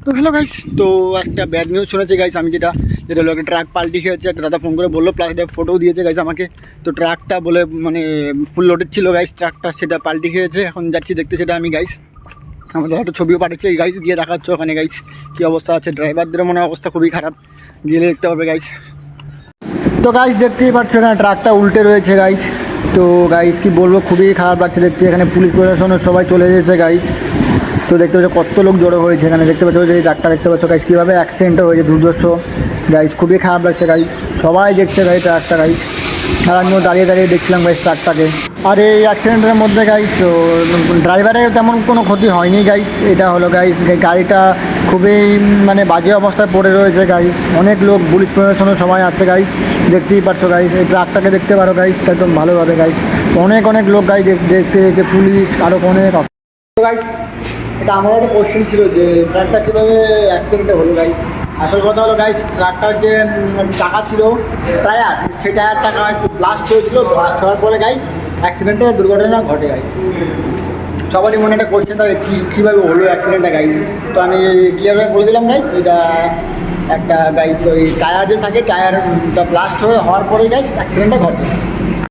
তো hello guys, তো একটা ব্যাড নিউজ শুনেছে গাইস। আমি যেটা যেটা হলো একটা ট্রাক পাল্টি খেয়েছে। একটা দাদা ফোন করে বললো, প্লাস একটা ফটোও দিয়েছে গাইস আমাকে। তো ট্রাকটা বলে মানে ফুল লোডেড ছিল গাইস, ট্রাকটা সেটা পাল্টি খেয়েছে। এখন যাচ্ছি দেখতে সেটা আমি গাইস। আমাদের একটা ছবিও পাঠিয়েছে গাইস, গিয়ে দেখাচ্ছে ওখানে গাইস কী অবস্থা আছে। ড্রাইভারদের মনে অবস্থা খুবই খারাপ, গেলে দেখতে পারবে গাইস। তো গাইস দেখতেই পাচ্ছ এখানে ট্রাকটা উল্টে রয়েছে গাইস। তো গাইস কি বলবো, খুবই খারাপ লাগছে দেখতে। এখানে পুলিশ প্রশাসনের সবাই চলে এসেছে গাইস। তো দেখতে পাচ্ছ কত লোক জড়ো হয়েছে এখানে। দেখতে পাচ্ছ যে এই ট্রাকটা দেখতে পাচ্ছ গাইস, কীভাবে অ্যাক্সিডেন্টও হয়েছে দুর্দর্শ গাইস। খুবই খারাপ লাগছে গাইস, সবাই দেখছে গাইস ট্রাকটা গাইস। আর আমিও দাঁড়িয়ে দাঁড়িয়ে দেখছিলাম গাইস ট্রাকটাকে। আর এই অ্যাক্সিডেন্টের মধ্যে গাইস তো ড্রাইভারের তেমন কোনো ক্ষতি হয়নি গাইস। এটা হলো গাইস গাড়িটা খুবই মানে বাজে অবস্থায় পড়ে রয়েছে গাইস। অনেক লোক পুলিশ প্রশাসনের সবাই আছে গাইস, দেখতেই পাচ্ছ গাইস। এই ট্রাকটাকে দেখতে পারো গাইস একদম ভালোভাবে গাইস। অনেক অনেক লোক গাইস দেখতে এসেছে, পুলিশ আরও অনেক গাইস। এটা আমার একটা কোশ্চেন ছিল যে ট্রাকটা কীভাবে অ্যাক্সিডেন্টে হলো গাইস। আসল কথা হলো গাইস, ট্রাকটার যে চাকা ছিল টায়ার, সেই টায়ারটা ব্লাস্ট হয়েছিল। ব্লাস্ট হওয়ার পরে গাইস অ্যাক্সিডেন্টে দুর্ঘটনা ঘটে গাইস। সবারই মনে একটা কোশ্চেন থাকে কীভাবে হলো অ্যাক্সিডেন্টটা গাইস। তো আমি ক্লিয়ারভাবে বলে দিলাম গাইস, এটা একটা গাইস ওই টায়ার যে থাকে, টায়ারটা ব্লাস্ট হওয়ার পরেই গাইস অ্যাক্সিডেন্টটা ঘটে।